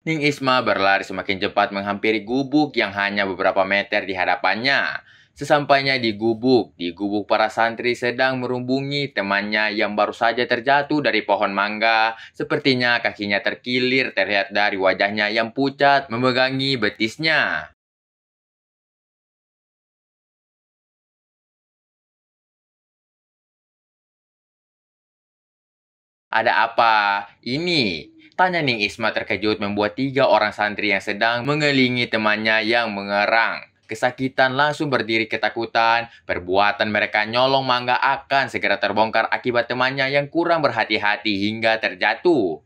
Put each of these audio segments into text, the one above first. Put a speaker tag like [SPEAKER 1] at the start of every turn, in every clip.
[SPEAKER 1] Ning Isma berlari semakin cepat menghampiri gubuk yang hanya beberapa meter di hadapannya. Sesampainya di gubuk para santri sedang merumbungi temannya yang baru saja terjatuh dari pohon mangga. Sepertinya kakinya terkilir terlihat dari wajahnya yang pucat memegangi betisnya. Ada apa? Ini. Tanya Ning Isma terkejut membuat tiga orang santri yang sedang mengelilingi temannya yang mengerang. Kesakitan langsung berdiri ketakutan. Perbuatan mereka nyolong mangga akan segera terbongkar akibat temannya yang kurang berhati-hati hingga terjatuh.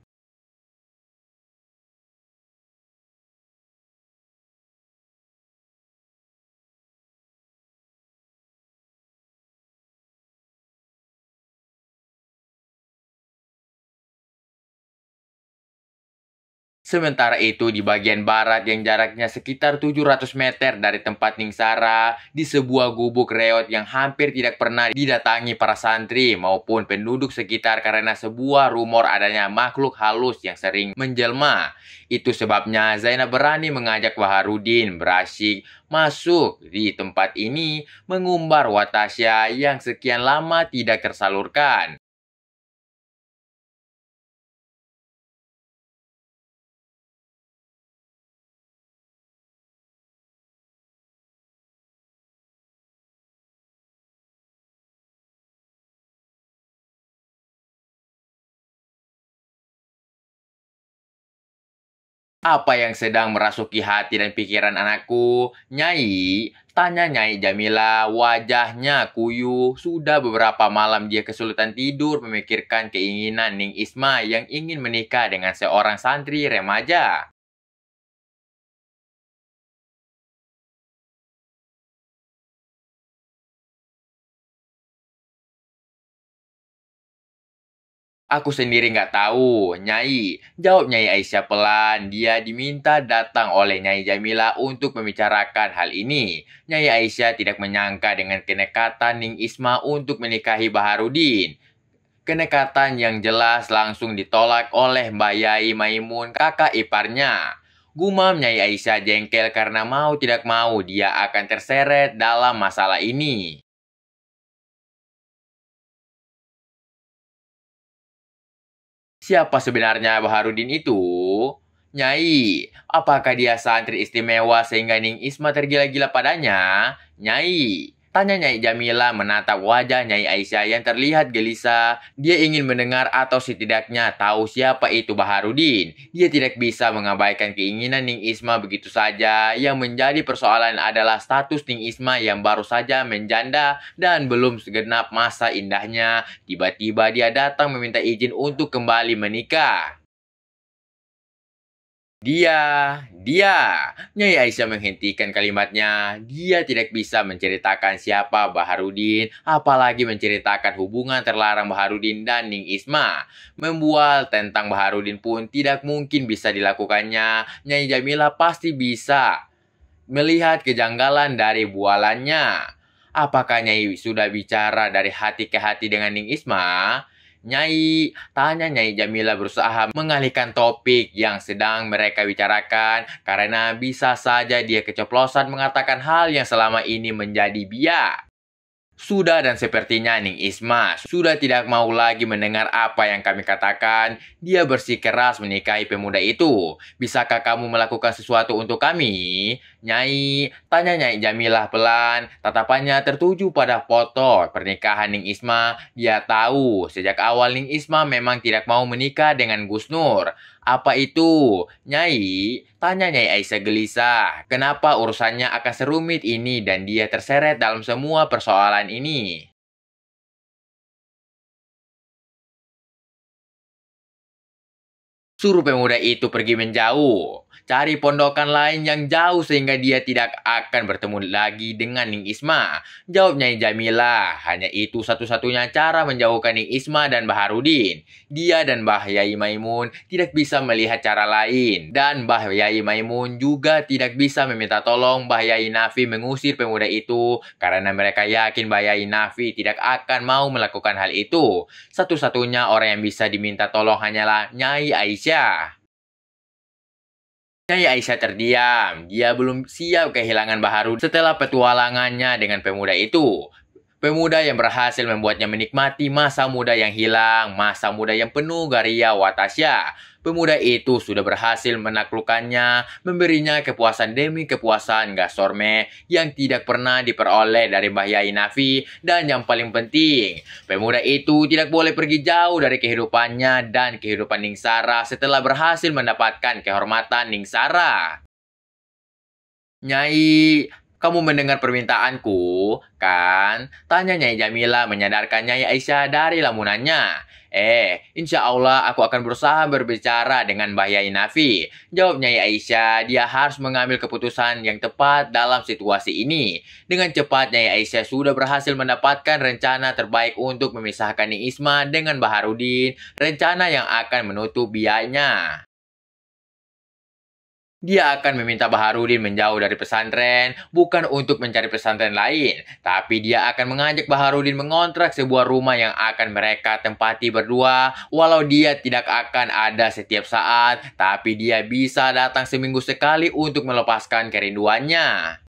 [SPEAKER 1] Sementara itu di bagian barat yang jaraknya sekitar 700 meter dari tempat Ningsara, di sebuah gubuk reot yang hampir tidak pernah didatangi para santri maupun penduduk sekitar karena sebuah rumor adanya makhluk halus yang sering menjelma. Itu sebabnya Zainab berani mengajak Baharudin berasyik masuk di tempat ini mengumbar watasya yang sekian lama tidak tersalurkan. Apa yang sedang merasuki hati dan pikiran anakku? Nyai, tanya Nyai Jamila. Wajahnya kuyuh. Sudah beberapa malam dia kesulitan tidur memikirkan keinginan Ning Isma yang ingin menikah dengan seorang santri remaja. Aku sendiri nggak tahu, Nyai. Jawab Nyai Aisyah pelan. Dia diminta datang oleh Nyai Jamila untuk membicarakan hal ini. Nyai Aisyah tidak menyangka dengan kenekatan Ning Isma untuk menikahi Baharudin. Kenekatan yang jelas langsung ditolak oleh Mbak Yai Maimun, kakak iparnya. Gumam Nyai Aisyah jengkel karena mau tidak mau dia akan terseret dalam masalah ini. Siapa sebenarnya Baharudin itu? Nyai, apakah dia santri istimewa sehingga Ning Isma tergila-gila padanya? Nyai, tanya Nyai Jamila menatap wajah Nyai Aisyah yang terlihat gelisah. Dia ingin mendengar atau setidaknya tahu siapa itu Baharudin. Dia tidak bisa mengabaikan keinginan Ning Isma begitu saja. Yang menjadi persoalan adalah status Ning Isma yang baru saja menjanda dan belum segenap masa indahnya. Tiba-tiba dia datang meminta izin untuk kembali menikah. Dia. Nyai Aisyah menghentikan kalimatnya. Dia tidak bisa menceritakan siapa Baharudin, apalagi menceritakan hubungan terlarang Baharudin dan Ning Isma. Membual tentang Baharudin pun tidak mungkin bisa dilakukannya. Nyai Jamila pasti bisa melihat kejanggalan dari bualannya. Apakah Nyai sudah bicara dari hati ke hati dengan Ning Isma? Nyai, tanya Nyai Jamila berusaha mengalihkan topik yang sedang mereka bicarakan karena bisa saja dia keceplosan mengatakan hal yang selama ini menjadi biak. Sudah dan sepertinya Ning Isma sudah tidak mau lagi mendengar apa yang kami katakan. Dia bersikeras menikahi pemuda itu. Bisakah kamu melakukan sesuatu untuk kami? Nyai, tanya Nyai Jamilah pelan. Tatapannya tertuju pada foto pernikahan Ning Isma. Dia tahu sejak awal Ning Isma memang tidak mau menikah dengan Gus Nur. Apa itu? Nyai, tanya Nyai Aisyah gelisah. Kenapa urusannya akan serumit ini dan dia terseret dalam semua persoalan ini? Suruh pemuda itu pergi menjauh. Cari pondokan lain yang jauh sehingga dia tidak akan bertemu lagi dengan Ning Isma. Jawab Nyai Jamila. Hanya itu satu-satunya cara menjauhkan Ning Isma dan Baharudin. Dia dan Mbah Yai Maimun tidak bisa melihat cara lain. Dan Mbah Yai Maimun juga tidak bisa meminta tolong Mbah Yai Nafi mengusir pemuda itu. Karena mereka yakin Mbah Yai Nafi tidak akan mau melakukan hal itu. Satu-satunya orang yang bisa diminta tolong hanyalah Nyai Aisyah. Nyai Aisyah terdiam. Dia belum siap kehilangan Baharudin setelah petualangannya dengan pemuda itu. Pemuda yang berhasil membuatnya menikmati masa muda yang hilang, masa muda yang penuh garia watasya. Pemuda itu sudah berhasil menaklukkannya, memberinya kepuasan demi kepuasan gasorme yang tidak pernah diperoleh dari Mbah Yai Nafi. Dan yang paling penting, pemuda itu tidak boleh pergi jauh dari kehidupannya dan kehidupan Ningsara setelah berhasil mendapatkan kehormatan Ningsara. Nyai, kamu mendengar permintaanku, kan? Tanya Nyai Jamila menyadarkan Nyai Aisyah dari lamunannya. Insya Allah aku akan berusaha berbicara dengan Mbah Yai Nafi. Jawab Nyai Aisyah, dia harus mengambil keputusan yang tepat dalam situasi ini. Dengan cepat Nyai Aisyah sudah berhasil mendapatkan rencana terbaik untuk memisahkan Ning Isma dengan Baharudin, rencana yang akan menutup biayanya. Dia akan meminta Baharudin menjauh dari pesantren, bukan untuk mencari pesantren lain, tapi dia akan mengajak Baharudin mengontrak sebuah rumah yang akan mereka tempati berdua, walau dia tidak akan ada setiap saat, tapi dia bisa datang seminggu sekali untuk melepaskan kerinduannya.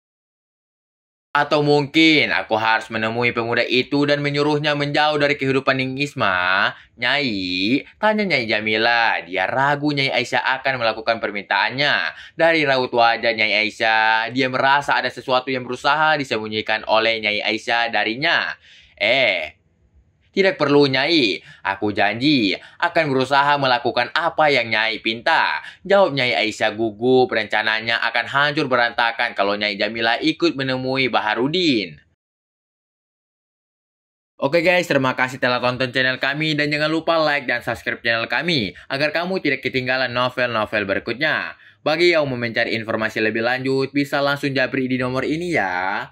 [SPEAKER 1] Atau mungkin aku harus menemui pemuda itu dan menyuruhnya menjauh dari kehidupan Ning Isma. Nyai, tanya Nyai Jamila. Dia ragu Nyai Aisyah akan melakukan permintaannya. Dari raut wajah Nyai Aisyah, dia merasa ada sesuatu yang berusaha disembunyikan oleh Nyai Aisyah darinya. Tidak perlu Nyai, aku janji akan berusaha melakukan apa yang Nyai pinta. Jawab Nyai Aisyah gugup, rencananya akan hancur berantakan kalau Nyai Jamila ikut menemui Baharudin. Oke guys, terima kasih telah tonton channel kami dan jangan lupa like dan subscribe channel kami agar kamu tidak ketinggalan novel-novel berikutnya. Bagi yang mau mencari informasi lebih lanjut, bisa langsung japri di nomor ini ya.